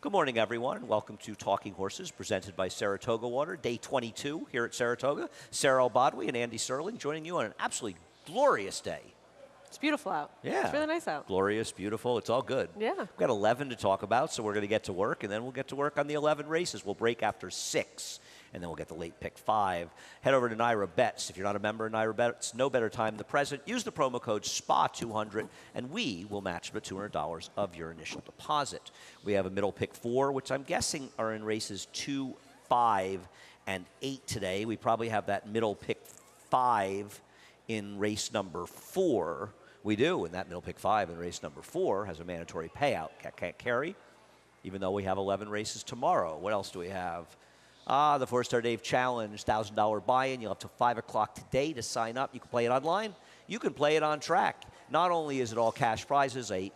Good morning, everyone, and welcome to Talking Horses, presented by Saratoga Water, day 22 here at Saratoga. Sarah Albadwi and Andy Serling joining you on an absolutely glorious day. It's beautiful out. Yeah. It's really nice out. Glorious, beautiful, it's all good. Yeah. We've got 11 to talk about, so we're going to get to work, and then we'll get to work on the 11 races. We'll break after 6, and then we'll get the late pick 5. Head over to NYRA Bets. If you're not a member of NYRA Bets, no better time than the present. Use the promo code SPA200, and we will match the $200 of your initial deposit. We have a middle pick 4, which I'm guessing are in races 2, 5, and 8 today. We probably have that middle pick 5 in race number 4. We do, and that middle pick 5 in race number 4 has a mandatory payout. Can't carry, even though we have 11 races tomorrow. What else do we have? The 4-Star Dave Challenge, $1,000 buy-in. You'll have till 5 o'clock today to sign up. You can play it online. You can play it on track. Not only is it all cash prizes, a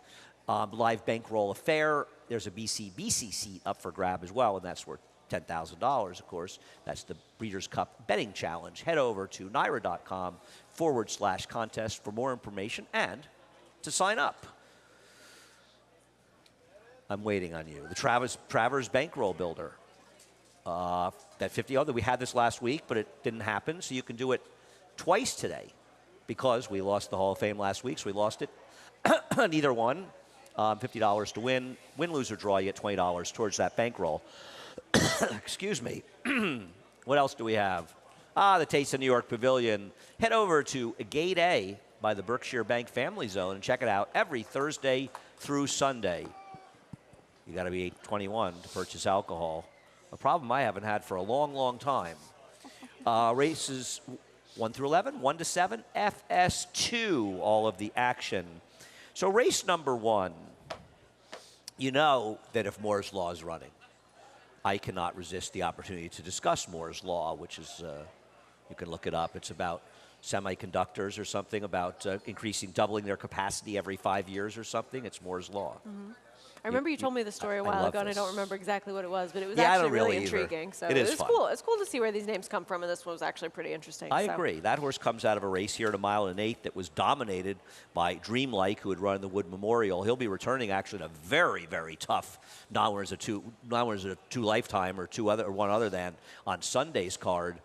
live bankroll affair, there's a BC seat up for grab as well, and that's worth $10,000, of course. That's the Breeders' Cup Betting Challenge. Head over to NYRA.com/contest for more information and to sign up. I'm waiting on you. The Travers Bankroll Builder. That 50 other, we had this last week, but it didn't happen, so you can do it twice today because we lost the Hall of Fame last week, so we lost it. Neither one. $50 to win. Win, lose, or draw, you get $20 towards that bankroll. Excuse me. What else do we have? The Taste of New York Pavilion. Head over to Gate A by the Berkshire Bank Family Zone and check it out every Thursday through Sunday. You got to be 21 to purchase alcohol. A problem I haven't had for a long, long time. Races 1 through 11, 1 to 7, FS2, all of the action. So race number 1, you know that if Moore's Law is running, I cannot resist the opportunity to discuss Moore's Law, which is, you can look it up. It's about semiconductors or something, about doubling their capacity every 5 years or something. It's Moore's Law. Mm-hmm. I remember you told me the story a while ago, and I don't remember exactly what it was, but it was I actually don't really intriguing. So it was fun. Cool. It's cool to see where these names come from, and this one was actually pretty interesting. I agree. That horse comes out of a race here at 1 1/8 that was dominated by Dreamlike, who had run the Wood Memorial. He'll be returning actually in a very, very tough non-winners of two lifetime or one other than on Sunday's card.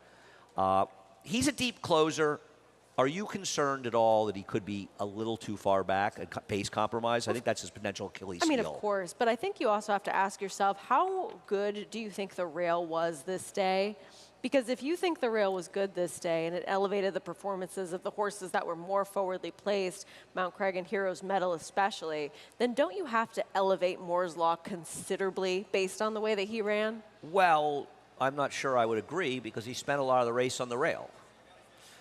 He's a deep closer. Are you concerned at all that he could be a little too far back, a pace compromise? I think that's his potential Achilles heel. I mean, of course, but I think you also have to ask yourself, how good do you think the rail was this day? Because if you think the rail was good this day and it elevated the performances of the horses that were more forwardly placed, Mount Craig and Heroes Medal especially, then don't you have to elevate Moore's Law considerably based on the way that he ran? Well, I'm not sure I would agree because he spent a lot of the race on the rail.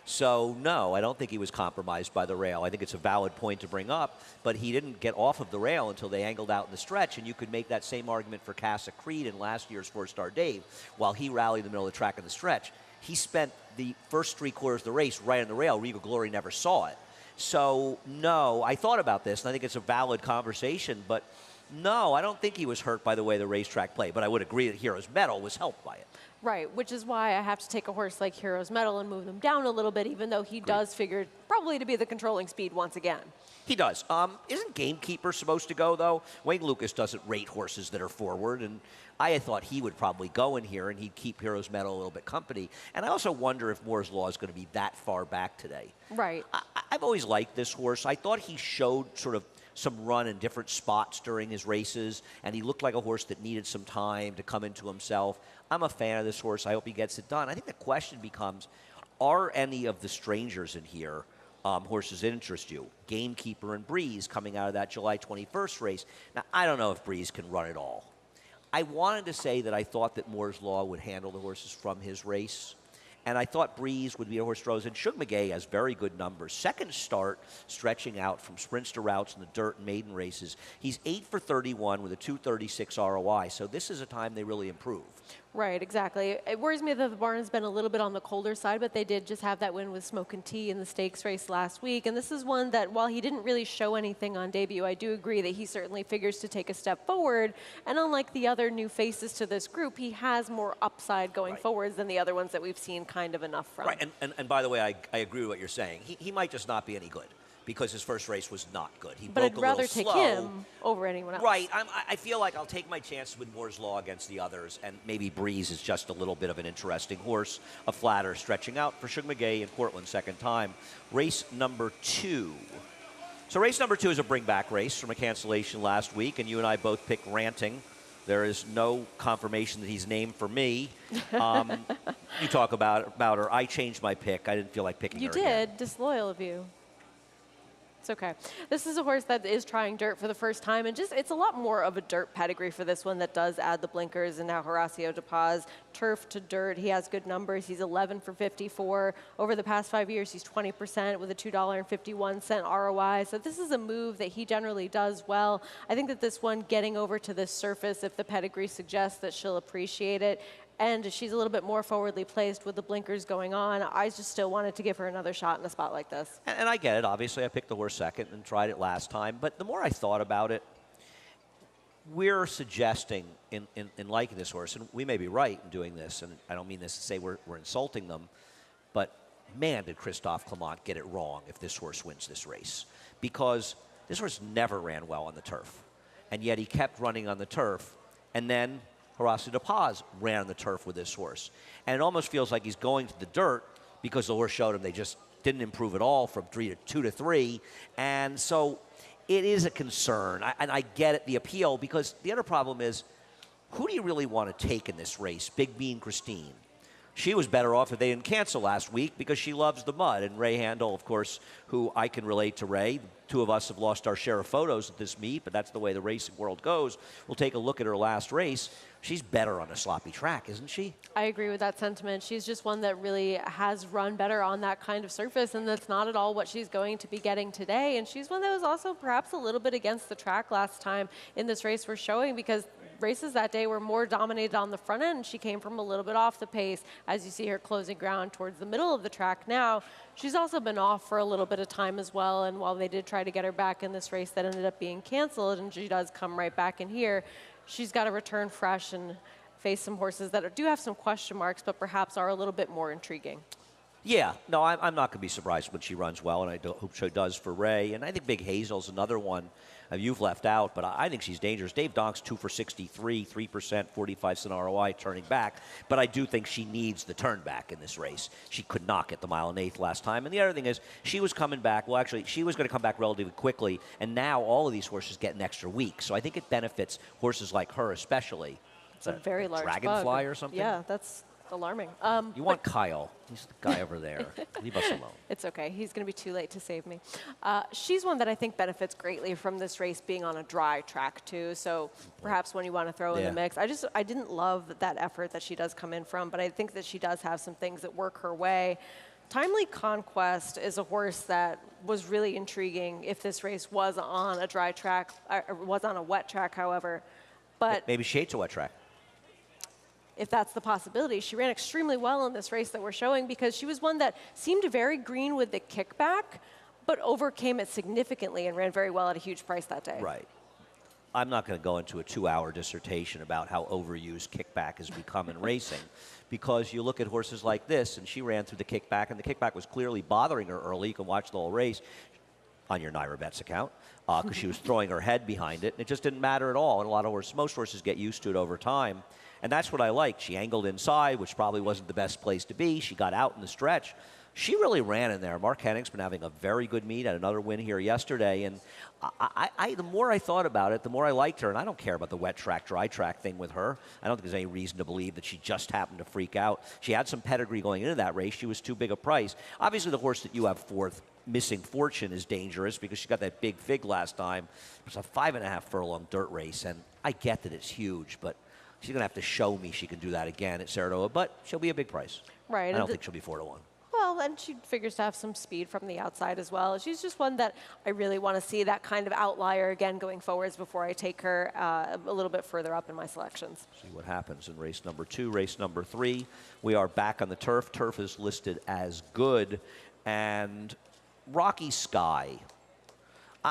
So, no, I don't think he was compromised by the rail. I think it's a valid point to bring up, but he didn't get off of the rail until they angled out in the stretch, and you could make that same argument for Casa Creed in last year's 4-Star Dave. While he rallied in the middle of the track in the stretch, he spent the first 3/4 of the race right on the rail. Regal Glory never saw it. So, no, I thought about this, and I think it's a valid conversation, but no, I don't think he was hurt by the way the racetrack played, but I would agree that Heroes Medal was helped by it. Right, which is why I have to take a horse like Heroes Medal and move them down a little bit, even though he does figure probably to be the controlling speed once again. He does. Isn't Gamekeeper supposed to go, though? Wayne Lukas doesn't rate horses that are forward, and I thought he would probably go in here, and he'd keep Heroes Medal a little bit company. And I also wonder if Moore's Law is going to be that far back today. Right. I've always liked this horse. I thought he showed sort of some run in different spots during his races, and he looked like a horse that needed some time to come into himself. I'm a fan of this horse. I hope he gets it done. I think the question becomes, are any of the strangers in here horses that interest you? Gamekeeper and Breeze coming out of that July 21st race. Now, I don't know if Breeze can run it all. I wanted to say that I thought that Moore's Law would handle the horses from his race. And I thought Breeze would be a horse throws in. Shug McGay has very good numbers. Second start, stretching out from sprints to routes in the dirt and maiden races. He's 8 for 31 with a 236 ROI. So this is a time they really improve. Right, exactly. It worries me that the barn has been a little bit on the colder side, but they did just have that win with Smoke and Tea in the stakes race last week. And this is one that, while he didn't really show anything on debut, I do agree that he certainly figures to take a step forward. And unlike the other new faces to this group, he has more upside going forwards than the other ones that we've seen kind of enough from. Right, and by the way, I agree with what you're saying. He might just not be any good. because his first race was not good. He But broke I'd a rather little take slow. him over anyone else. Right. I feel like I'll take my chances with Moore's Law against the others, and maybe Breeze is just a little bit of an interesting horse, a flatter stretching out for Shug McGay in Cortland second time. Race number 2. So race number 2 is a bring-back race from a cancellation last week, and you and I both picked Ranting. There is no confirmation that he's named for me. You talk about her. I changed my pick. I didn't feel like picking You her again. did. Disloyal of you. It's okay. This is a horse that is trying dirt for the first time, and just it's a lot more of a dirt pedigree for this one that does add the blinkers. And now Horacio De Paz, turf to dirt. He has good numbers. He's 11 for 54. Over the past 5 years, he's 20% with a $2.51 ROI. So this is a move that he generally does well. I think that this one getting over to this surface, if the pedigree suggests that she'll appreciate it, and she's a little bit more forwardly placed with the blinkers going on, I just still wanted to give her another shot in a spot like this. And I get it. Obviously, I picked the horse second and tried it last time. But the more I thought about it, we're suggesting in liking this horse, and we may be right in doing this, and I don't mean this to say we're insulting them, but man, did Christophe Clement get it wrong if this horse wins this race. Because this horse never ran well on the turf. And yet he kept running on the turf. And then Horacio De Paz ran on the turf with this horse. And it almost feels like he's going to the dirt because the horse showed him they just didn't improve at all from 2 to 3. And so it is a concern. And I get it, the appeal, because the other problem is, who do you really want to take in this race? Big Bean Christine. She was better off if they didn't cancel last week because she loves the mud. And Ray Handel, of course, who I can relate to Ray. Two of us have lost our share of photos at this meet, but that's the way the racing world goes. We'll take a look at her last race. She's better on a sloppy track, isn't she? I agree with that sentiment. She's just one that really has run better on that kind of surface, and that's not at all what she's going to be getting today. And she's one that was also perhaps a little bit against the track last time in this race we're showing, because races that day were more dominated on the front end. She came from a little bit off the pace as you see her closing ground towards the middle of the track now. She's also been off for a little bit of time as well, and while they did try to get her back in this race that ended up being canceled, and she does come right back in here, she's got to return fresh and face some horses that do have some question marks, but perhaps are a little bit more intriguing. Yeah, no, I'm not going to be surprised when she runs well, and I hope she does for Ray. And I think Big Hazel's another one you've left out, but I think she's dangerous. Dave Donk's 2 for 63, 3%, 45-cent ROI, turning back. But I do think she needs the turn back in this race. She could not get the mile and eighth last time. And the other thing is, she was coming back. Well, actually, she was going to come back relatively quickly, and now all of these horses get an extra week. So I think it benefits horses like her especially. It's a very large dragonfly bug. or something? Yeah, that's alarming. You want Kyle. He's the guy over there. Leave us alone. It's okay. He's going to be too late to save me. She's one that I think benefits greatly from this race being on a dry track, too. So perhaps when you want to throw in the mix. I didn't love that effort that she does come in from, but I think that she does have some things that work her way. Timely Conquest is a horse that was really intriguing if this race was on a dry track, or was on a wet track, however. But maybe she hates a wet track. If that's the possibility. She ran extremely well in this race that we're showing because she was one that seemed very green with the kickback, but overcame it significantly and ran very well at a huge price that day. Right. I'm not going to go into a 2-hour dissertation about how overused kickback has become in racing, because you look at horses like this, and she ran through the kickback, and the kickback was clearly bothering her early. You can watch the whole race on your Naira Bets account, because she was throwing her head behind it, and it just didn't matter at all. And a lot of horses, most horses get used to it over time. And that's what I liked. She angled inside, which probably wasn't the best place to be. She got out in the stretch. She really ran in there. Mark Hennig's been having a very good meet, had another win here yesterday. And the more I thought about it, the more I liked her. And I don't care about the wet track, dry track thing with her. I don't think there's any reason to believe that she just happened to freak out. She had some pedigree going into that race. She was too big a price. Obviously, the horse that you have fourth, Missing Fortune, is dangerous because she got that big fig last time. It was a 5.5 furlong dirt race. And I get that it's huge, but she's going to have to show me she can do that again at Saratoga, but she'll be a big price. Right. I don't think she'll be 4-1. Well, and she figures to have some speed from the outside as well. She's just one that I really want to see that kind of outlier again going forwards before I take her a little bit further up in my selections. See what happens in race number 2. Race number 3, we are back on the turf. Turf is listed as good. And Rocky Sky.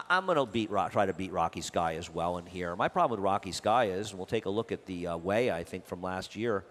I'm going to try to beat Rocky Sky as well in here. My problem with Rocky Sky is, and we'll take a look at the way, I think, from last year,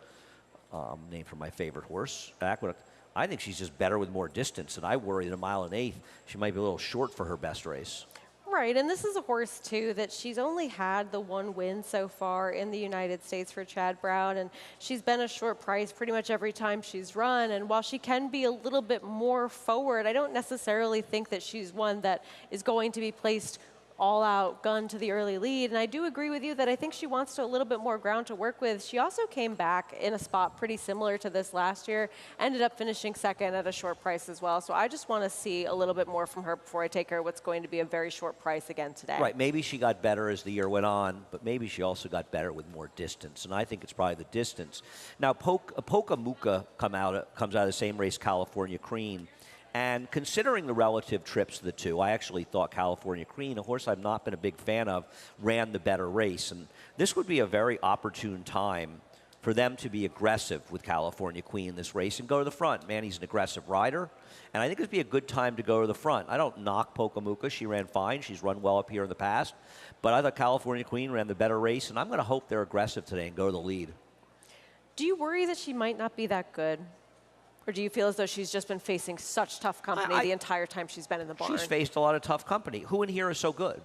named for my favorite horse, Aqueduct. I think she's just better with more distance, and I worry that a mile and eighth, she might be a little short for her best race. Right, and this is a horse, too, that she's only had the one win so far in the United States for Chad Brown, and she's been a short price pretty much every time she's run. And while she can be a little bit more forward, I don't necessarily think that she's one that is going to be placed all-out gun to the early lead. And I do agree with you that I think she wants a little bit more ground to work with. She also came back in a spot pretty similar to this last year, ended up finishing second at a short price as well. So I just want to see a little bit more from her before I take her what's going to be a very short price again today. Right, maybe she got better as the year went on, but maybe she also got better with more distance, and I think it's probably the distance. Now, Pocamuca comes out of the same race, California Cream. And considering the relative trips of the two, I actually thought California Queen, a horse I've not been a big fan of, ran the better race. And this would be a very opportune time for them to be aggressive with California Queen in this race and go to the front. Manny's an aggressive rider, and I think it would be a good time to go to the front. I don't knock Pocamuca. She ran fine. She's run well up here in the past. But I thought California Queen ran the better race, and I'm going to hope they're aggressive today and go to the lead. Do you worry that she might not be that good? Or do you feel as though she's just been facing such tough company the entire time she's been in the barn? She's faced a lot of tough company. Who in here is so good?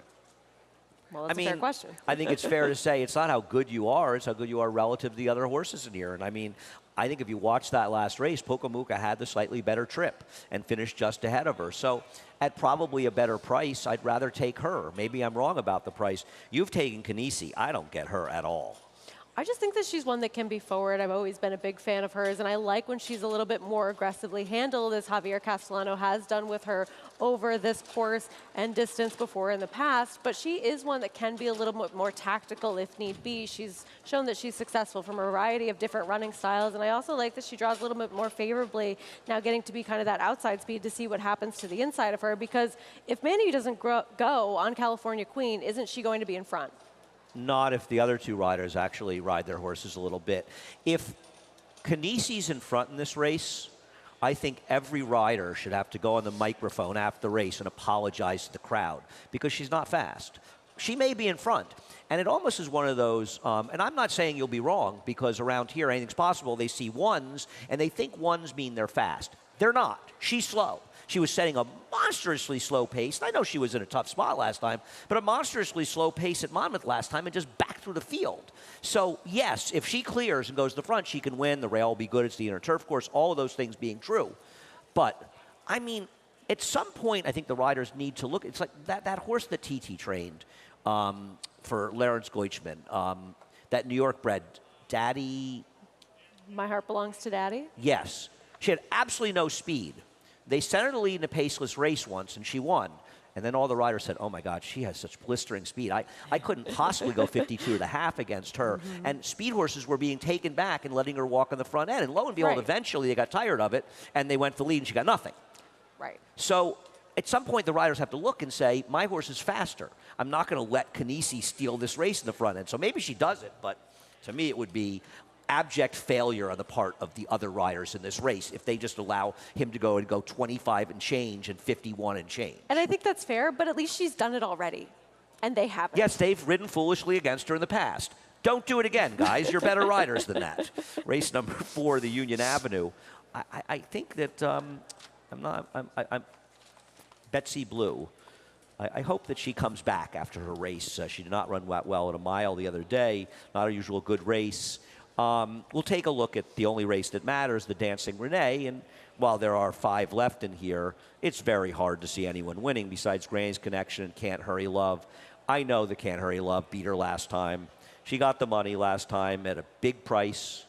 Well, that's a fair question. I think it's fair to say it's not how good you are, it's how good you are relative to the other horses in here. And I mean, I think if you watch that last race, Pocamuca had the slightly better trip and finished just ahead of her. So at probably a better price, I'd rather take her. Maybe I'm wrong about the price. You've taken Canisi. I don't get her at all. I just think that she's one that can be forward. I've always been a big fan of hers, and I like when she's a little bit more aggressively handled, as Javier Castellano has done with her over this course and distance before in the past. But she is one that can be a little bit more tactical if need be. She's shown that she's successful from a variety of different running styles, and I also like that she draws a little bit more favorably now, getting to be kind of that outside speed to see what happens to the inside of her, because if Manny doesn't go on California Queen, isn't she going to be in front? Not if the other two riders actually ride their horses a little bit. If Canisi's in front in this race, I think every rider should have to go on the microphone after the race and apologize to the crowd because she's not fast. She may be in front. And it almost is one of those, and I'm not saying you'll be wrong because around here anything's possible. They see ones and they think ones mean they're fast. They're not. She's slow. She was setting a monstrously slow pace. And I know she was in a tough spot last time, but a monstrously slow pace at Monmouth last time and just back through the field. So, yes, if she clears and goes to the front, she can win. The rail will be good. It's the inner turf course, all of those things being true. But, I mean, at some point, I think the riders need to look. It's like that horse that TT trained for Lawrence Goichman, that New York bred, Daddy. My Heart Belongs to Daddy? Yes. She had absolutely no speed. They sent her to lead in a paceless race once, and she won. And then all the riders said, oh, my God, she has such blistering speed. I couldn't possibly go 52 and a half against her. Mm-hmm. And speed horses were being taken back and letting her walk on the front end. And lo and behold, eventually they got tired of it, and they went for the lead, and she got nothing. Right. So at some point, the riders have to look and say, my horse is faster. I'm not going to let Canisi steal this race in the front end. So maybe she does it, but to me it would be abject failure on the part of the other riders in this race if they just allow him to go 25 and change and 51 and change. And I think that's fair, but at least she's done it already, and they haven't. Yes, they've ridden foolishly against her in the past. Don't do it again, guys. You're better riders than that. Race number 4, the Union Avenue. I think that I'm Betsy Blue. I hope that she comes back after her race. She did not run well at a mile the other day. Not a usual good race. We'll take a look at the only race that matters, the Dancing Renee, and while there are 5 left in here, it's very hard to see anyone winning besides Granny's Connection and Can't Hurry Love. I know that Can't Hurry Love beat her last time. She got the money last time at a big price,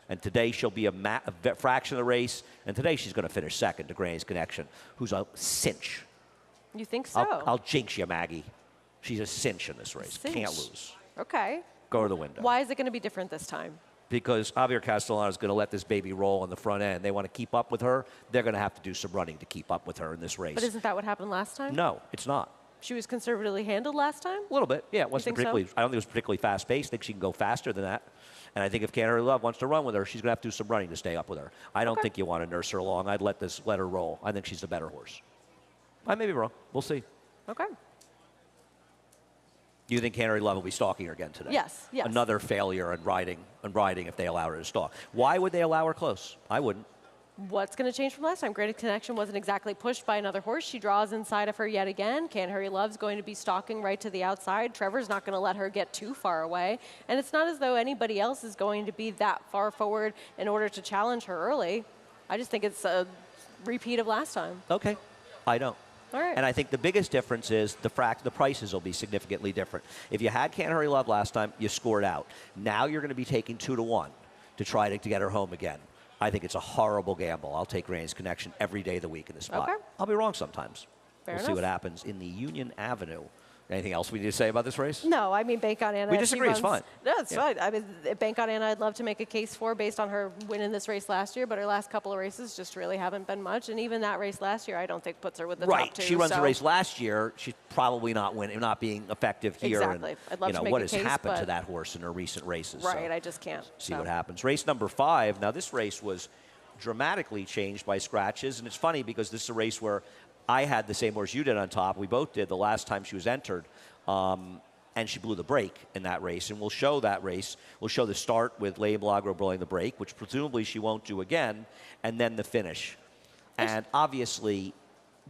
and today she'll be a fraction of the race, and today she's going to finish second to Granny's Connection, who's a cinch. You think so? I'll jinx you, Maggie. She's a cinch in this race. Cinch. Can't lose. Okay. Go to the window. Why is it going to be different this time? Because Javier Castellano is going to let this baby roll on the front end. They want to keep up with her. They're going to have to do some running to keep up with her in this race. But isn't that what happened last time? No, it's not. She was conservatively handled last time? A little bit, yeah. It wasn't particularly. So? I don't think it was particularly fast-paced. I think she can go faster than that. And I think if Can't Hurry Love wants to run with her, she's going to have to do some running to stay up with her. I don't think you want to nurse her along. I'd let her roll. I think she's the better horse. I may be wrong. We'll see. Okay. You think Can't Hurry Love will be stalking her again today? Yes, yes. Another failure on riding if they allow her to stalk. Why would they allow her close? I wouldn't. what's going to change from last time? Graded Connection wasn't exactly pushed by another horse. She draws inside of her yet again. Can't Hurry Love's going to be stalking right to the outside. Trevor's not going to let her get too far away. And it's not as though anybody else is going to be that far forward in order to challenge her early. I just think it's a repeat of last time. Okay, I don't. All right. And I think the biggest difference is the prices will be significantly different. If you had Can't Hurry Love last time, you scored out. Now you're going to be taking 2-1 to try to get her home again. I think it's a horrible gamble. I'll take Graded Connection every day of the week in this spot. Okay. I'll be wrong sometimes. Fair We'll see enough. what happens in the Union Avenue. Anything else we need to say about this race? No, I mean, Bank on Anna. We if she disagree, it's runs- fine. No, it's Yeah. fine. I mean, Bank on Anna, I'd love to make a case for based on her winning this race last year, but her last couple of races just really haven't been much. And even that race last year, I don't think puts her with the Right. top two. She runs the so- race last year. She's probably not winning, not being effective here. Exactly. And, I'd love to make what a has case, happened to but- that horse in her recent races. Right, So I just can't. see so. what happens. Race number 5. Now, this race was dramatically changed by scratches. And it's funny because this is a race where I had the same horse you did on top. We both did the last time she was entered. And she blew the break in that race. And we'll show that race. We'll show the start with Leia Milagro blowing the break, which presumably she won't do again, and then the finish. And obviously,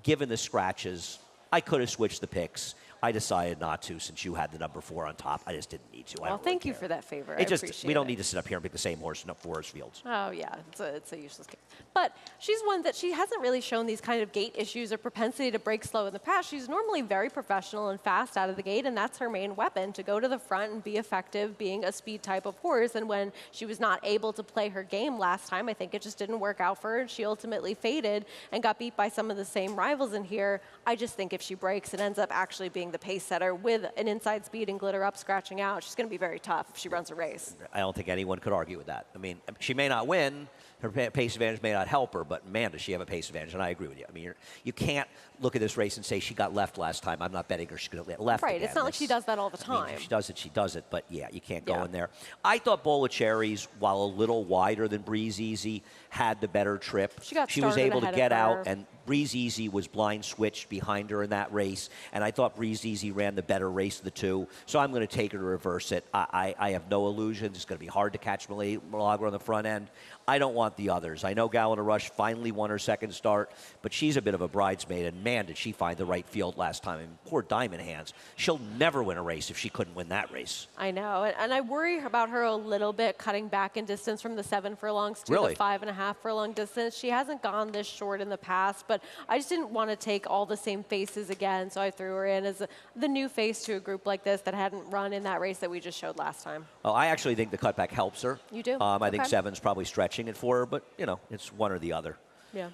given the scratches, I could have switched the picks. I decided not to since you had the number 4 on top. I just didn't need to. I Well, don't really thank you care. for that favor. It I just appreciate we don't it. need to sit up here and pick the same horse in 4 horse fields. Oh, yeah, it's a useless case. But she's one that she hasn't really shown these kind of gait issues or propensity to break slow in the past. She's normally very professional and fast out of the gate, and that's her main weapon, to go to the front and be effective being a speed type of horse. And when she was not able to play her game last time, I think it just didn't work out for her, and she ultimately faded and got beat by some of the same rivals in here. I just think if she breaks and ends up actually being the pace setter with an inside speed and glitter up scratching out, she's going to be very tough if she runs a race. I don't think anyone could argue with that. I mean, she may not win. Her pace advantage may not help her, but man, does she have a pace advantage, and I agree with you. I mean, you can't look at this race and say she got left last time. I'm not betting her she's going to get left Right, again. it's not like she does that all the I mean, time. if she does it, she does it. But yeah, you can't go Yeah. in there. I thought Bowl of Cherries, while a little wider than Breeze Easy, had the better trip. She got was started able to ahead of get her. out, and Breeze Easy was blind switched behind her in that race. And I thought Breeze Easy ran the better race of the two. So I'm going to take her to reverse it. I have no illusions. It's going to be hard to catch Milagro on the front end. I don't want the others. I know Gallon Rush finally won her second start, but she's a bit of a bridesmaid, and man, did she find the right field last time. And poor Diamond Hands. She'll never win a race if she couldn't win that race. I know, and I worry about her a little bit cutting back in distance from the 7 furlongs to Really? the 5.5 furlong distance. She hasn't gone this short in the past, but I just didn't want to take all the same faces again, so I threw her in as the new face to a group like this that hadn't run in that race that we just showed last time. Oh, I actually think the cutback helps her. You do? I think Okay. 7's probably stretching it for her, but, you know, it's one or the other. Yeah.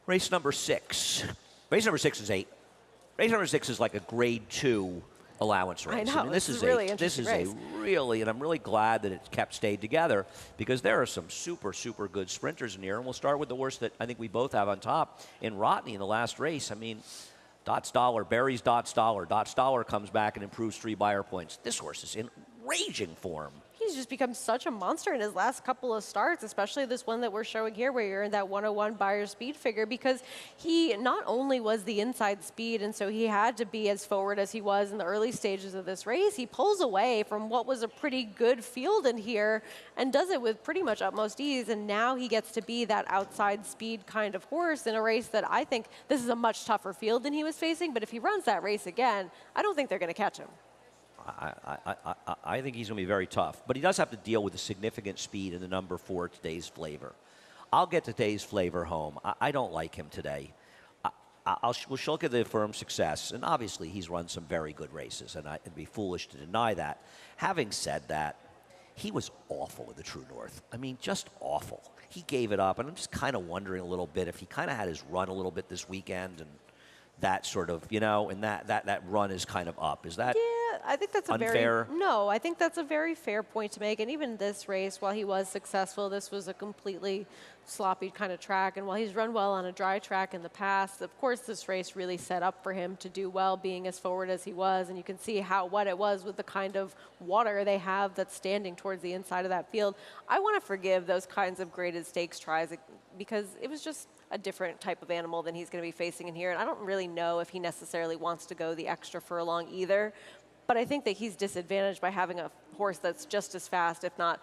Race number 6. Race number 6 is 8. Race number 6 is like a grade 2 allowance race. know, mean, this this is is a really this is interesting a really, and I'm really glad that it stayed together because there are some super good sprinters in here. And we'll start with the horse that I think we both have on top in Rotney in the last race. I mean, Dot Stoller, Barry's Dot Stoller. Dot Stoller comes back and improves 3 buyer points. This horse is in raging form. He's just become such a monster in his last couple of starts, especially this one that we're showing here where you're in that 101 buyer speed figure, because he not only was the inside speed, and so he had to be as forward as he was in the early stages of this race, he pulls away from what was a pretty good field in here and does it with pretty much utmost ease, and now he gets to be that outside speed kind of horse in a race that I think this is a much tougher field than he was facing, but if he runs that race again, I don't think they're going to catch him. I think he's going to be very tough. But he does have to deal with the significant speed in the number 4, Today's Flavor. I'll get Today's Flavor home. I don't like him today. We'll look at the firm's success. And obviously, he's run some very good races, and it'd be foolish to deny that. Having said that, he was awful in the True North. I mean, just awful. He gave it up, and I'm just kind of wondering a little bit if he kind of had his run a little bit this weekend and that sort of, you know, and that run is kind of up. Is that I think that's a unfair? No, I think that's a very fair point to make. And even this race, while he was successful, this was a completely sloppy kind of track. And while he's run well on a dry track in the past, of course, this race really set up for him to do well, being as forward as he was. And you can see what it was with the kind of water they have that's standing towards the inside of that field. I want to forgive those kinds of graded stakes tries because it was just a different type of animal than he's going to be facing in here. And I don't really know if he necessarily wants to go the extra furlong either. But I think that he's disadvantaged by having a horse that's just as fast, if not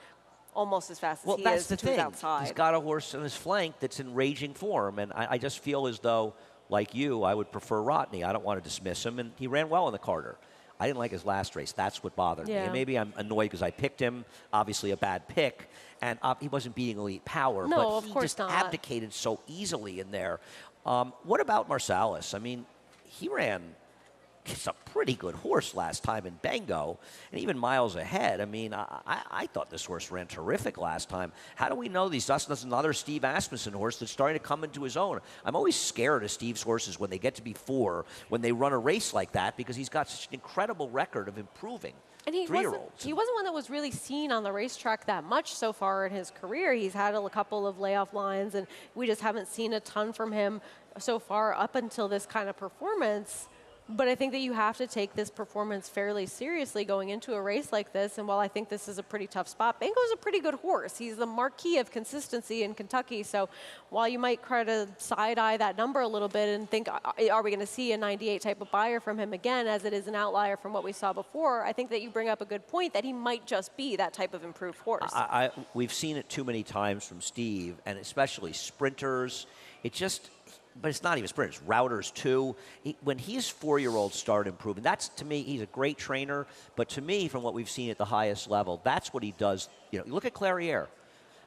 almost as fast as Well, he that's is the to his thing. outside. He's got a horse on his flank that's in raging form, and I just feel as though, like you, I would prefer Rodney. I don't want to dismiss him, and he ran well in the Carter. I didn't like his last race. That's what bothered me. Yeah. And maybe I'm annoyed because I picked him, obviously a bad pick, and he wasn't beating Elite Power, No, but of he course just not. abdicated so easily in there. What about Marsalis? I mean, he ran. It's a pretty good horse last time in Bengo, and even miles ahead. I mean, I thought this horse ran terrific last time. How do we know these? That's another Steve Asmussen horse that's starting to come into his own. I'm always scared of Steve's horses when they get to be 4, when they run a race like that, because he's got such an incredible record of improving. And he three-year-olds. wasn't one that was really seen on the racetrack that much so far in his career. He's had a couple of layoff lines, and we just haven't seen a ton from him so far up until this kind of performance. But I think that you have to take this performance fairly seriously going into a race like this. And while I think this is a pretty tough spot, Bengo's a pretty good horse. He's the marquee of consistency in Kentucky. So while you might try to side-eye that number a little bit and think, are we going to see a 98 type of buyer from him again, as it is an outlier from what we saw before, I think that you bring up a good point that he might just be that type of improved horse. We've seen it too many times from Steve, and especially sprinters. But it's not even sprinters, routers too. When his 4-year-olds start improving, that's, to me, he's a great trainer. But to me, from what we've seen at the highest level, that's what he does. You know, look at Clairiere.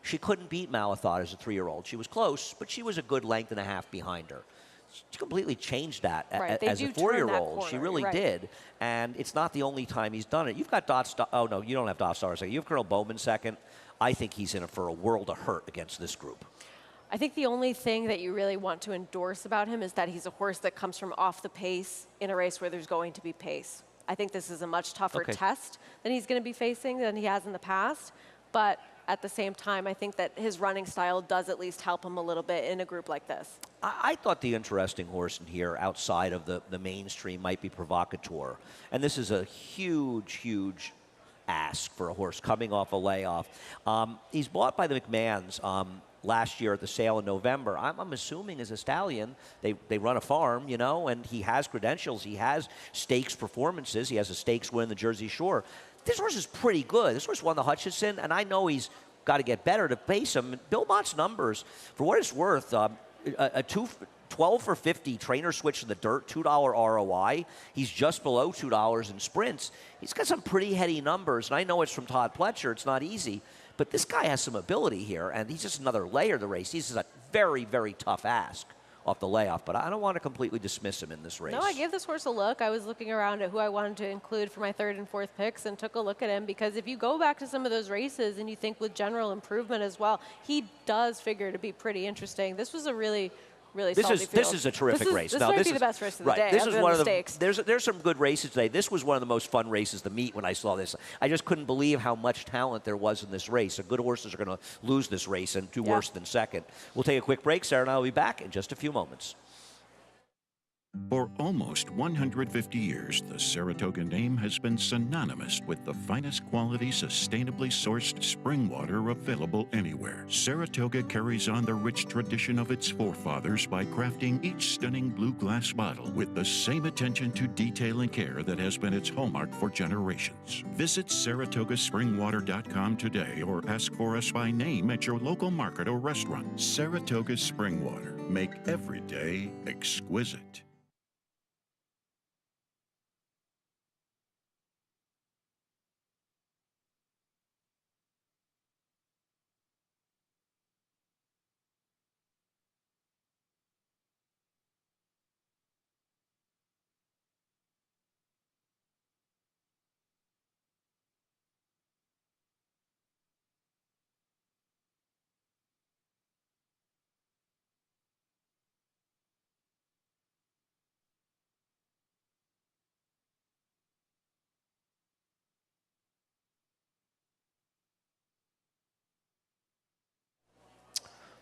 She couldn't beat Malathaat as a 3-year-old. She was close, but she was a good length and a half behind her. She completely changed that Right, as a 4-year-old. She corner, really right. did. And it's not the only time he's done it. You've got oh, no, you don't have Dostar second. You have Colonel Bowman second. I think he's in it for a world of hurt against this group. I think the only thing that you really want to endorse about him is that he's a horse that comes from off the pace in a race where there's going to be pace. I think this is a much tougher test than he's going to be facing than he has in the past. But at the same time, I think that his running style does at least help him a little bit in a group like this. I thought the interesting horse in here outside of the mainstream might be Provocateur. And this is a huge, huge ask for a horse coming off a layoff. He's bought by the McMahons last year at the sale in November. I'm assuming as a stallion, they run a farm, you know, and he has credentials. He has stakes performances. He has a stakes win in the Jersey Shore. This horse is pretty good. This horse won the Hutchinson, and I know he's got to get better to pace him. Bill Mott's numbers, for what it's worth, a 12 for 50 trainer switch in the dirt, $2 ROI. He's just below $2 in sprints. He's got some pretty heady numbers, and I know it's from Todd Pletcher. It's not easy. But this guy has some ability here, and he's just another layer of the race. He's a very, very tough ask off the layoff, but I don't want to completely dismiss him in this race. No, I gave this horse a look. I was looking around at who I wanted to include for my 3rd and 4th picks and took a look at him, because if you go back to some of those races and you think with general improvement as well, he does figure to be pretty interesting. This was a really salty field. This is a terrific race. This might be the best race of the day. This other is than one of the stakes. there's some good races today. This was one of the most fun races to meet when I saw this. I just couldn't believe how much talent there was in this race. The good horses are going to lose this race and do worse than second. We'll take a quick break. Sarah and I will be back in just a few moments. For almost 150 years, the Saratoga name has been synonymous with the finest quality, sustainably sourced spring water available anywhere. Saratoga carries on the rich tradition of its forefathers by crafting each stunning blue glass bottle with the same attention to detail and care that has been its hallmark for generations. Visit SaratogaSpringwater.com today or ask for us by name at your local market or restaurant. Saratoga Spring Water. Make every day exquisite.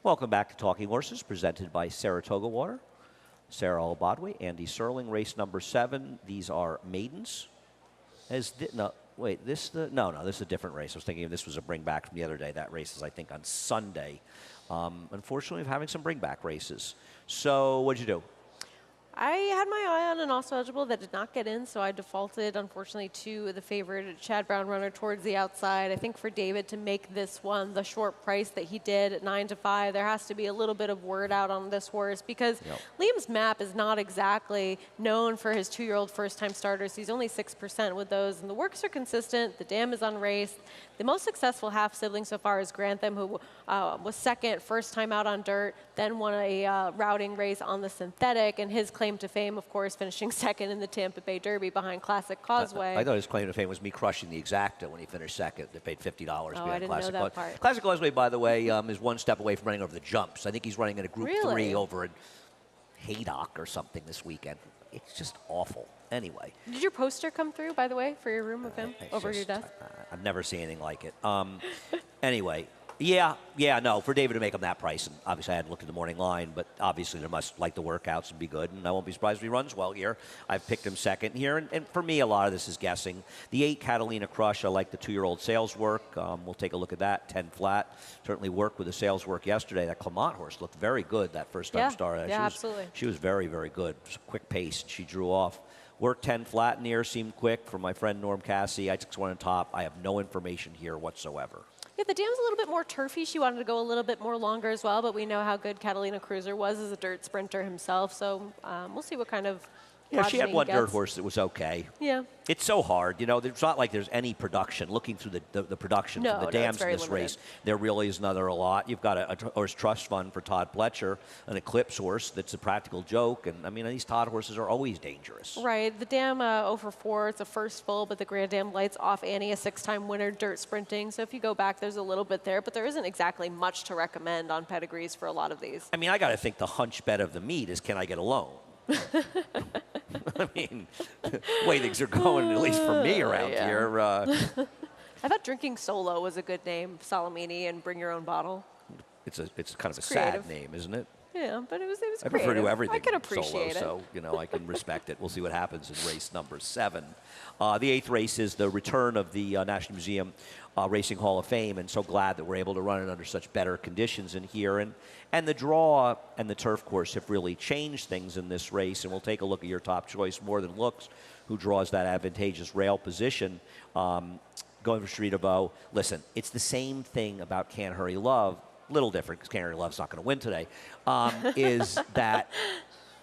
Welcome back to Talking Horses, presented by Saratoga Water. Sarah Albadwi, Andy Serling, race number 7. These are maidens. This is a different race. I was thinking this was a bring back from the other day. That race is, I think, on Sunday. Unfortunately, we're having some bring back races. So, what'd you do? I had my eye on an also eligible that did not get in, so I defaulted, unfortunately, to the favorite Chad Brown runner towards the outside. I think for David to make this one the short price that he did at 9-5, there has to be a little bit of word out on this horse because Liam's Map is not exactly known for his 2-year-old first-time starters. He's only 6% with those, and the works are consistent. The dam is unraced. The most successful half-sibling so far is Grantham, who was second, first time out on dirt, then won a routing race on the synthetic, and his claim to fame, of course, finishing second in the Tampa Bay Derby behind Classic Causeway. I thought his claim to fame was me crushing the Exacta when he finished second. They paid $50 behind I didn't Classic know that part. Classic Causeway, by the way, is one step away from running over the jumps. I think he's running in a Group 3 over in Haydock or something this weekend. It's just awful. Anyway. Did your poster come through, by the way, for your room of him over your desk? I've never seen anything like it. Anyway, no, for David to make him that price, and obviously I hadn't looked at the morning line, but obviously there must like the workouts and be good, and I won't be surprised if he runs well here. I've picked him second here, and for me, a lot of this is guessing. The 8 Catalina Crush, I like the 2-year-old sales work. We'll take a look at that, 10 flat. Certainly worked with the sales work yesterday. That Clement horse looked very good, that first-time star. Absolutely. She was very, very good. It was a quick pace, and she drew off. Worked 10 flat in here, seemed quick for my friend Norm Cassie. I took one on top. I have no information here whatsoever. Yeah, the dam's a little bit more turfy. She wanted to go a little bit more longer as well, but we know how good Catalina Cruiser was as a dirt sprinter himself, so we'll see what kind of she had one dirt horse that was okay. Yeah. It's so hard. You know, it's not like there's any production. Looking through the production from the dams in this race, there really is another a lot. You've got a horse trust fund for Todd Pletcher, an Eclipse horse that's a practical joke. And, I mean, these Todd horses are always dangerous. Right. The dam 0-4, it's a first full, but the Grand Dam lights off Annie, a 6-time winner, dirt sprinting. So if you go back, there's a little bit there, but there isn't exactly much to recommend on pedigrees for a lot of these. I mean, I got to think the hunch bet of the meet is, can I get a loan? I mean, the way things are going, at least for me around here. I thought Drinking Solo was a good name, Salamini, and Bring Your Own Bottle. It's kind of a creative. sad name, isn't it? Yeah, but it was I creative. prefer to everything I can appreciate solo, so I can respect it. We'll see what happens in race number 7. The 8th race is the return of the National Museum Racing Hall of Fame, and so glad that we're able to run it under such better conditions in here. And the draw and the turf course have really changed things in this race, and we'll take a look at your top choice, More Than Looks, who draws that advantageous rail position. Going for Street of O. Listen, it's the same thing about Can't Hurry Love. Little different because Can't Hurry Love's not going to win today, is that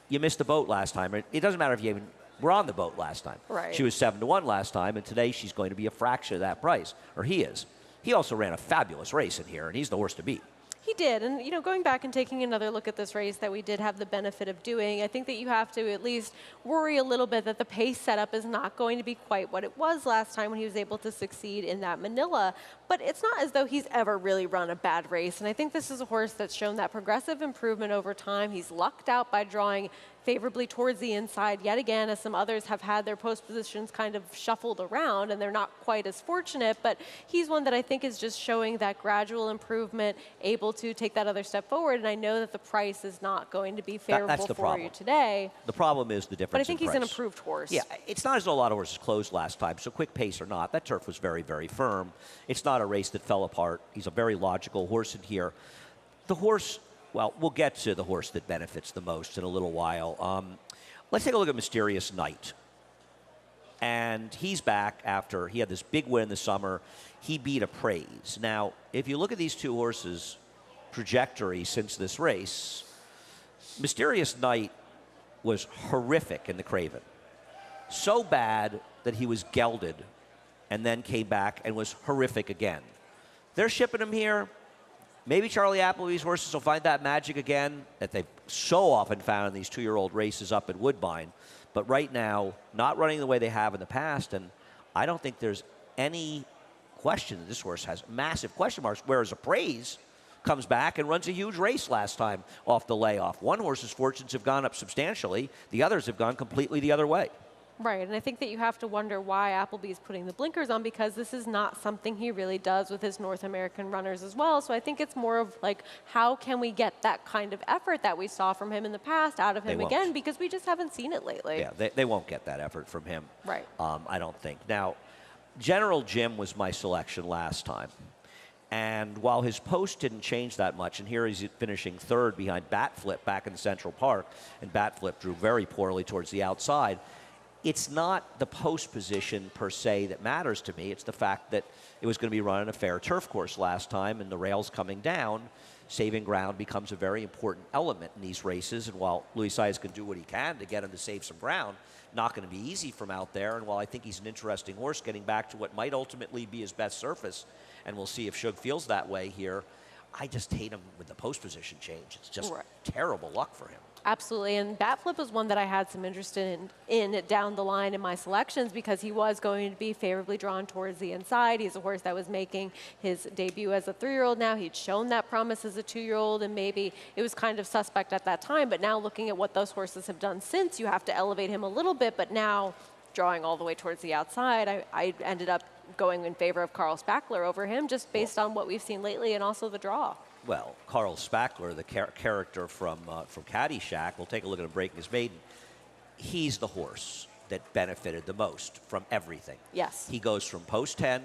you missed the boat last time. It doesn't matter if you even were on the boat last time. Right. She was 7-1 last time, and today she's going to be a fraction of that price, or he is. He also ran a fabulous race in here, and he's the horse to beat. He did, and going back and taking another look at this race that we did have the benefit of doing, I think that you have to at least worry a little bit that the pace setup is not going to be quite what it was last time when he was able to succeed in that Manila. But it's not as though he's ever really run a bad race, and I think this is a horse that's shown that progressive improvement over time. He's lucked out by drawing favorably towards the inside yet again, as some others have had their post positions kind of shuffled around and they're not quite as fortunate, but he's one that I think is just showing that gradual improvement, able to take that other step forward, and I know that the price is not going to be favorable for you today. The problem is the difference. But I think in he's price. an improved horse. Yeah, it's not as though a lot of horses closed last time, so quick pace or not, that turf was very, very firm. It's not a race that fell apart. He's a very logical horse in here. The horse, well, we'll get to the horse that benefits the most in a little while. Let's take a look at Mysterious Knight. And he's back after he had this big win in the summer. He beat Appraise. Now, if you look at these two horses' trajectory since this race, Mysterious Knight was horrific in the Craven. So bad that he was gelded and then came back and was horrific again. They're shipping him here. Maybe Charlie Appleby's horses will find that magic again that they've so often found in these 2-year-old races up at Woodbine. But right now, not running the way they have in the past, and I don't think there's any question that this horse has massive question marks, whereas Appraise comes back and runs a huge race last time off the layoff. One horse's fortunes have gone up substantially. The others have gone completely the other way. Right, and I think that you have to wonder why Appleby's putting the blinkers on, because this is not something he really does with his North American runners as well. So I think it's more of like, how can we get that kind of effort that we saw from him in the past out of him again, because we just haven't seen it lately. Yeah, they won't get that effort from him. Right. I don't think. Now, General Jim was my selection last time. And while his post didn't change that much, and here he's finishing third behind Batflip back in Central Park, and Batflip drew very poorly towards the outside, it's not the post position per se that matters to me. It's the fact that it was going to be run on a fair turf course last time, and the rails coming down, saving ground becomes a very important element in these races. And while Luis Saez can do what he can to get him to save some ground, not going to be easy from out there. And while I think he's an interesting horse, getting back to what might ultimately be his best surface, and we'll see if Shug feels that way here, I just hate him with the post position change. It's just terrible luck for him. Absolutely, and Batflip was one that I had some interest in down the line in my selections because he was going to be favorably drawn towards the inside. He's a horse that was making his debut as a 3-year-old now. He'd shown that promise as a 2-year-old, and maybe it was kind of suspect at that time, but now looking at what those horses have done since, you have to elevate him a little bit, but now drawing all the way towards the outside, I ended up going in favor of Carl Spackler over him just based on what we've seen lately and also the draw. Well, Carl Spackler, the character from Caddyshack, we'll take a look at him breaking his maiden. He's the horse that benefited the most from everything. Yes. He goes from post 10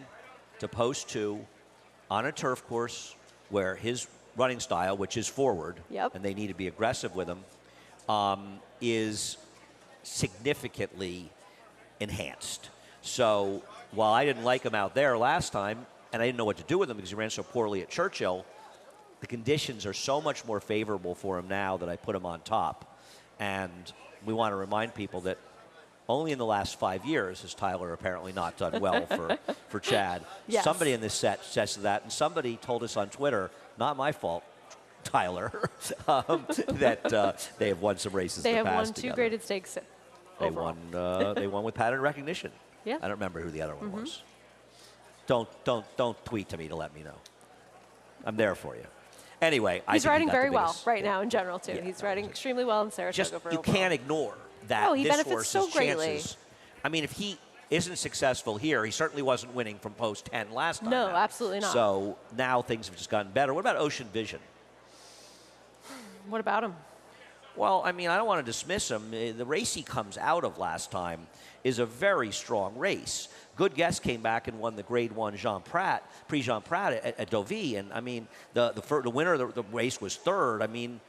to post 2 on a turf course where his running style, which is forward, and they need to be aggressive with him, is significantly enhanced. So while I didn't like him out there last time, and I didn't know what to do with him because he ran so poorly at Churchill, the conditions are so much more favorable for him now that I put him on top. And we want to remind people that only in the last 5 years has Tyler apparently not done well for Chad. Yes. Somebody in this set says that, and somebody told us on Twitter, not my fault, Tyler, that they have won some races in the past. They have won together. 2 graded stakes overall. They won with pattern recognition. Yeah. I don't remember who the other one was. Don't tweet to me to let me know. I'm there for you. Anyway, he's riding very well right yeah. now in general too. Yeah, he's riding extremely well in Saratoga. Just for you overall. can't ignore that. Oh, he this benefits horse's so greatly. chances. I mean, if he isn't successful here, he certainly wasn't winning from post 10 last time. No, out. absolutely not. So now things have just gotten better. What about Ocean Vision? What about him? Well, I mean, I don't want to dismiss him. The race he comes out of last time is a very strong race. Good Guess came back and won the Grade 1 Prix Jean Prat at Deauville. And, I mean, the winner of the race was third. I mean,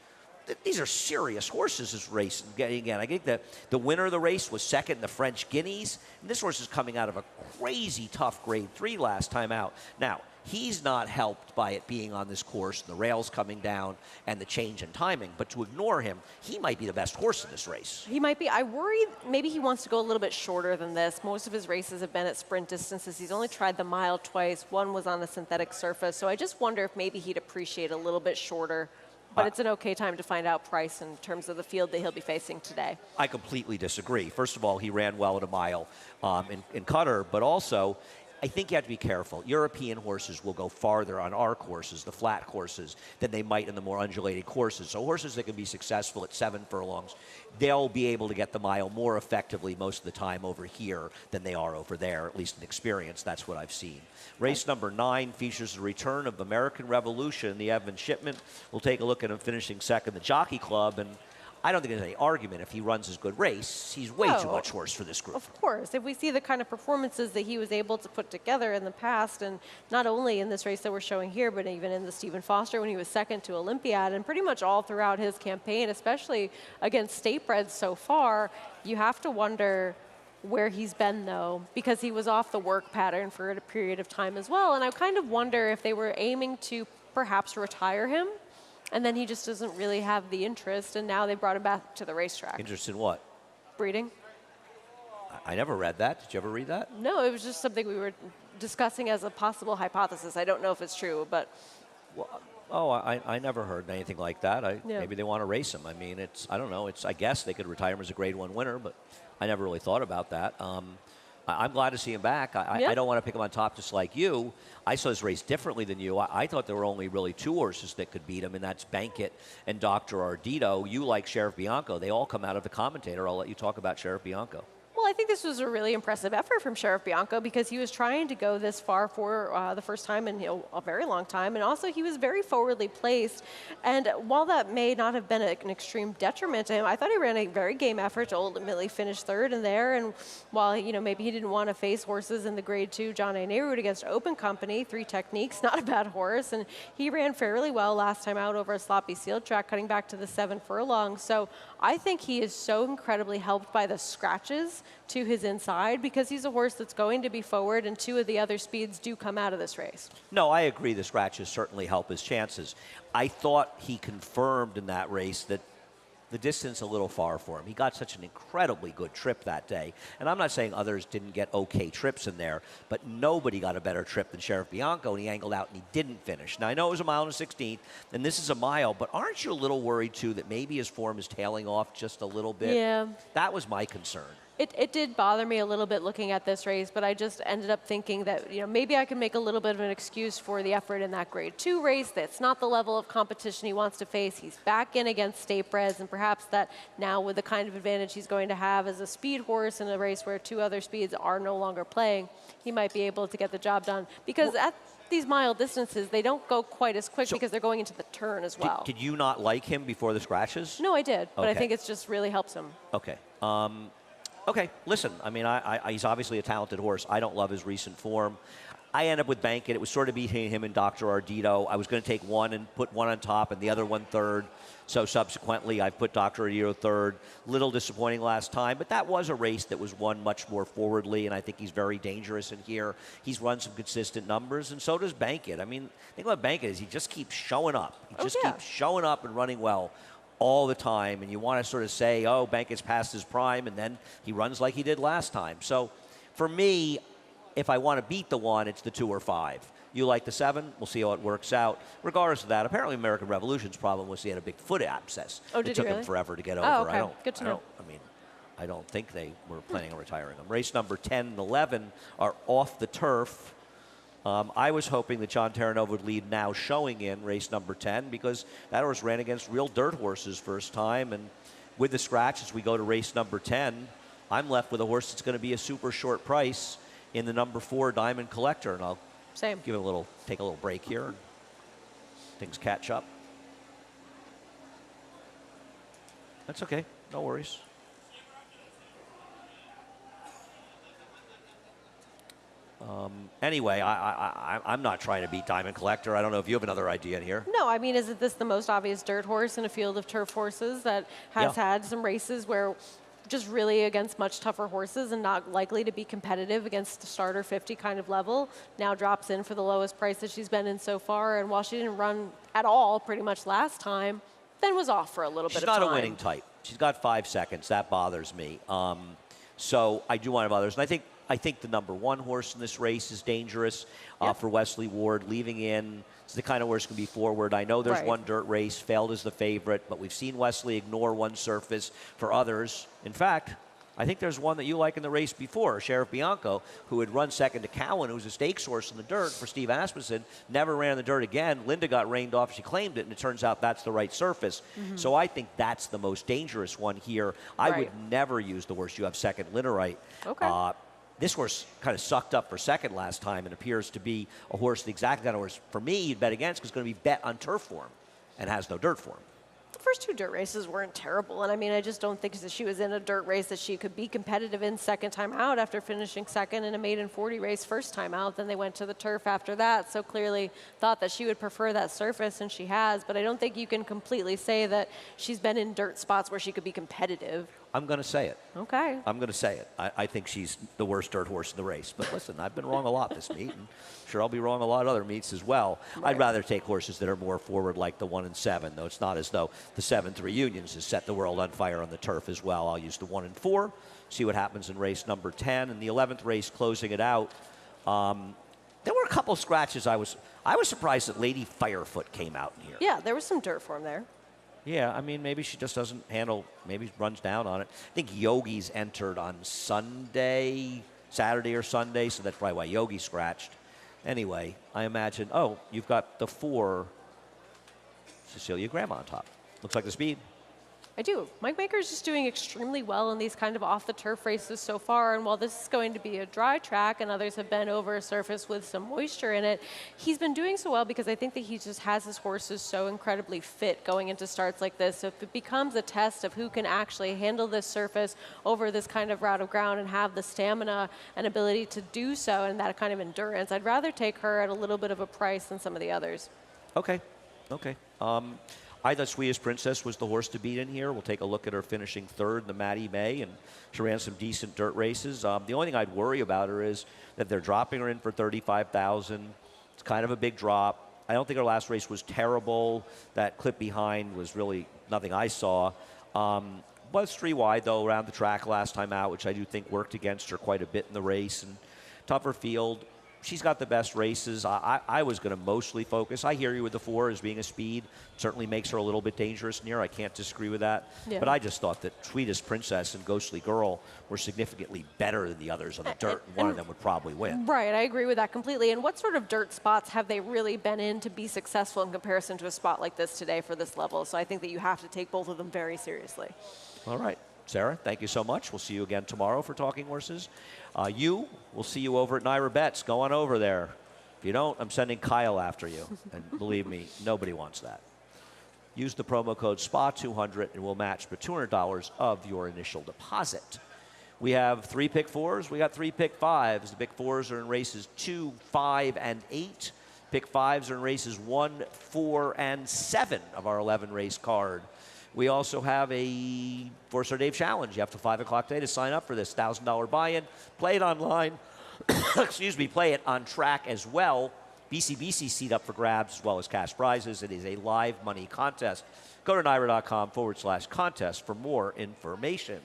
these are serious horses, this race. Again, I think the winner of the race was second in the French Guineas. And this horse is coming out of a crazy tough Grade 3 last time out. Now, he's not helped by it being on this course, the rails coming down, and the change in timing. But to ignore him, he might be the best horse in this race. He might be. I worry maybe he wants to go a little bit shorter than this. Most of his races have been at sprint distances. He's only tried the mile twice. One was on a synthetic surface. So I just wonder if maybe he'd appreciate a little bit shorter. But it's an okay time to find out price in terms of the field that he'll be facing today. I completely disagree. First of all, he ran well at a mile in Qatar, but also I think you have to be careful. European horses will go farther on our courses, the flat courses, than they might in the more undulated courses. So horses that can be successful at 7 furlongs, they'll be able to get the mile more effectively most of the time over here than they are over there, at least in experience. That's what I've seen. Race number 9 features the return of American Revolution, the Evan Shipman. We'll take a look at him finishing second, the Jockey Club, and I don't think there's any argument if he runs his good race. He's way too much horse for this group. Of course. If we see the kind of performances that he was able to put together in the past, and not only in this race that we're showing here, but even in the Stephen Foster when he was second to Olympiad, and pretty much all throughout his campaign, especially against Statebreds so far, you have to wonder where he's been, though, because he was off the work pattern for a period of time as well. And I kind of wonder if they were aiming to perhaps retire him, and then he just doesn't really have the interest, and now they brought him back to the racetrack. Interest in what? Breeding? I never read that. Did you ever read that? No, it was just something we were discussing as a possible hypothesis. I don't know if it's true, but... Well, I never heard anything like that. Maybe they want to race him. I mean, I don't know. I guess they could retire him as a Grade 1 winner, but I never really thought about that. I'm glad to see him back. I don't want to pick him on top just like you. I saw this race differently than you. I thought there were only really 2 horses that could beat him, and that's Bankit and Dr. Ardito. You like Sheriff Bianco. They all come out of the commentator. I'll let you talk about Sheriff Bianco. Well, I think this was a really impressive effort from Sheriff Bianco because he was trying to go this far for the first time in a very long time, and also he was very forwardly placed. And while that may not have been an extreme detriment to him, I thought he ran a very game effort to ultimately finish third in there. And while maybe he didn't want to face horses in the Grade 2 John A. Nehru against Open Company, 3 techniques, not a bad horse, and he ran fairly well last time out over a sloppy sealed track, cutting back to the 7 furlongs. So I think he is so incredibly helped by the scratches to his inside because he's a horse that's going to be forward, and 2 of the other speeds do come out of this race. No, I agree. The scratches certainly help his chances. I thought he confirmed in that race that the distance a little far for him. He got such an incredibly good trip that day. And I'm not saying others didn't get okay trips in there, but nobody got a better trip than Sheriff Bianco, and he angled out and he didn't finish. Now, I know it was a mile and a 16th, and this is a mile, but aren't you a little worried, too, that maybe his form is tailing off just a little bit? Yeah. That was my concern. It did bother me a little bit looking at this race, but I just ended up thinking that maybe I could make a little bit of an excuse for the effort in that Grade 2 race. That's not the level of competition he wants to face. He's back in against State Breds, and perhaps that now with the kind of advantage he's going to have as a speed horse in a race where 2 other speeds are no longer playing, he might be able to get the job done. Because at these mile distances, they don't go quite as quick because they're going into the turn as well. Did you not like him before the scratches? No, I did, but I Okay. think it just really helps him. Okay. Okay, listen, I mean, he's obviously a talented horse. I don't love his recent form. I end up with Bankit. It was sort of between him and Dr. Ardito. I was going to take one and put one on top and the other one third. So subsequently, I put Dr. Ardito third. Little disappointing last time, but that was a race that was won much more forwardly, and I think he's very dangerous in here. He's run some consistent numbers, and so does Bankit. I mean, the thing about Bankit is he just keeps showing up. He just keeps showing up and running well all the time, and you want to sort of say, oh, Bankit's past his prime, and then he runs like he did last time. So for me, if I want to beat the 1, it's the 2 or 5. You like the 7? We'll see how it works out. Regardless of that, apparently American Revolution's problem was he had a big foot abscess. Oh, It did took he him really? forever to get over. Oh, okay. Good to know. I don't think they were planning on retiring him. Race number 10 and 11 are off the turf. I was hoping that John Terranova would lead Now Showing in race number 10 because that horse ran against real dirt horses first time. And with the scratch, as we go to race number 10, I'm left with a horse that's going to be a super short price in the number 4 Diamond Collector. And I'll Same. take a little break here and things catch up. That's okay. No worries. Anyway, I'm not trying to beat Diamond Collector. I don't know if you have another idea in here. No, I mean, isn't this the most obvious dirt horse in a field of turf horses that has had some races where just really against much tougher horses and not likely to be competitive against the starter 50 kind of level, now drops in for the lowest price that she's been in so far. And while she didn't run at all pretty much last time, then was off for a little bit of time. She's not a winning type. She's got 5 seconds. That bothers me. So I do want to have others. And I think the number 1 horse in this race is dangerous for Wesley Ward. Leaving in, it's the kind of horse can be forward. I know there's one dirt race, failed as the favorite, but we've seen Wesley ignore one surface for others. In fact, I think there's one that you like in the race before, Sheriff Bianco, who had run second to Cowan, who was a stakes horse in the dirt for Steve Asmussen, never ran in the dirt again. Linda got rained off. She claimed it, and it turns out that's the right surface. So I think that's the most dangerous one here. I would never use the horse you have second, Linnerite. Okay. This horse kind of sucked up for second last time and appears to be a horse, the exact kind of horse for me you'd bet against because it's going to be bet on turf form and has no dirt form. The first 2 dirt races weren't terrible, and I mean, I just don't think that she was in a dirt race that she could be competitive in second time out after finishing second in a maiden 40 race first time out. Then they went to the turf after that, so clearly thought that she would prefer that surface, and she has, but I don't think you can completely say that she's been in dirt spots where she could be competitive. I'm going to say it. Okay. I'm going to say it. I think she's the worst dirt horse in the race. But listen, I've been wrong a lot this meet, and sure I'll be wrong a lot of other meets as well. I'd rather take horses that are more forward like the 1 and 7, though it's not as though the 7-3 Unions has set the world on fire on the turf as well. I'll use the 1 and 4, see what happens in race number 10. And the 11th race closing it out, there were a couple scratches. I was surprised that Lady Firefoot came out in here. Yeah, there was some dirt form there. Yeah, I mean, maybe she just doesn't handle, maybe runs down on it. I think Yogi's entered on Saturday or Sunday, so that's probably why Yogi scratched. Anyway, I imagine, you've got the 4 Cecilia Graham on top. Looks like the speed. I do. Mike Maker's just doing extremely well in these kind of off-the-turf races so far, and while this is going to be a dry track and others have been over a surface with some moisture in it, he's been doing so well because I think that he just has his horses so incredibly fit going into starts like this. So if it becomes a test of who can actually handle this surface over this kind of route of ground and have the stamina and ability to do so and that kind of endurance, I'd rather take her at a little bit of a price than some of the others. Okay. I thought Sweetest Princess was the horse to beat in here. We'll take a look at her finishing third in the Mattie May, and she ran some decent dirt races. The only thing I'd worry about her is that they're dropping her in for $35,000. It's kind of a big drop. I don't think her last race was terrible. That clip behind was really nothing I saw. Was 3 wide, though, around the track last time out, which I do think worked against her quite a bit in the race. And tougher field. She's got the best races. I was going to mostly focus. I hear you with the 4 as being a speed. Certainly makes her a little bit dangerous near. I can't disagree with that. Yeah. But I just thought that Sweetest Princess and Ghostly Girl were significantly better than the others on the dirt. One of them would probably win. Right, I agree with that completely. And what sort of dirt spots have they really been in to be successful in comparison to a spot like this today for this level? So I think that you have to take both of them very seriously. All right. Sarah, thank you so much. We'll see you again tomorrow for Talking Horses. We'll see you over at Naira Bets. Go on over there. If you don't, I'm sending Kyle after you. And believe me, nobody wants that. Use the promo code SPA200 and we'll match for $200 of your initial deposit. We have 3 pick 4s. We got 3 pick 5s. The pick 4s are in races 2, 5, and 8. Pick 5s are in races 1, 4, and 7 of our 11 race card. We also have a 4-Star Dave Challenge. You have till 5 o'clock today to sign up for this $1,000 buy-in. Play it online. Excuse me, play it on track as well. BCBC seat up for grabs as well as cash prizes. It is a live money contest. Go to NYRA.com/contest for more information.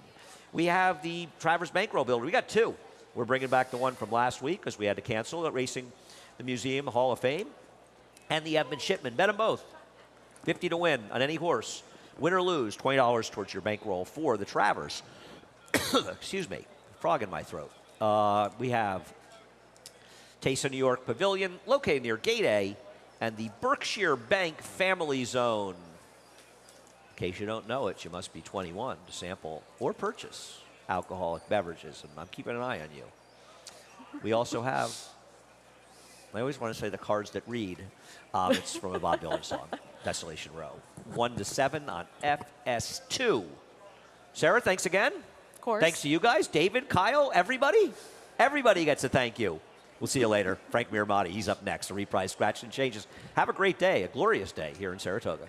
We have the Travers Bankroll Builder. We got 2. We're bringing back the one from last week because we had to cancel at Racing the Museum Hall of Fame. And the Edmund Shipman. Bet them both. 50 to win on any horse. Win or lose, $20 towards your bankroll for the Travers. Excuse me, frog in my throat. We have Taste of New York Pavilion, located near Gate A, and the Berkshire Bank Family Zone. In case you don't know it, you must be 21 to sample or purchase alcoholic beverages, and I'm keeping an eye on you. We also have, I always want to say the cards that read. It's from a Bob Dylan song. Desolation Row. 1 to 7 on FS2. Sarah, thanks again. Of course. Thanks to you guys, David, Kyle, everybody. Everybody gets a thank you. We'll see you later. Frank Miramati, he's up next. A reprise Scratch and Changes. Have a great day, a glorious day here in Saratoga.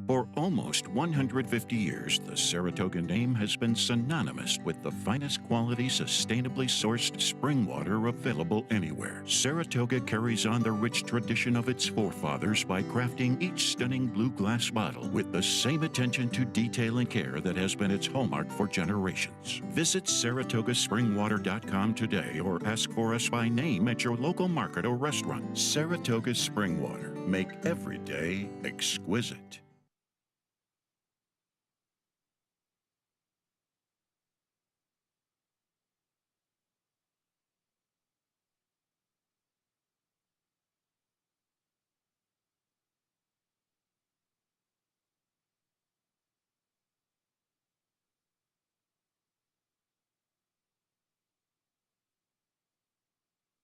For almost 150 years, the Saratoga name has been synonymous with the finest quality, sustainably sourced spring water available anywhere. Saratoga carries on the rich tradition of its forefathers by crafting each stunning blue glass bottle with the same attention to detail and care that has been its hallmark for generations. Visit SaratogaSpringwater.com today or ask for us by name at your local market or restaurant. Saratoga Spring Water. Make every day exquisite.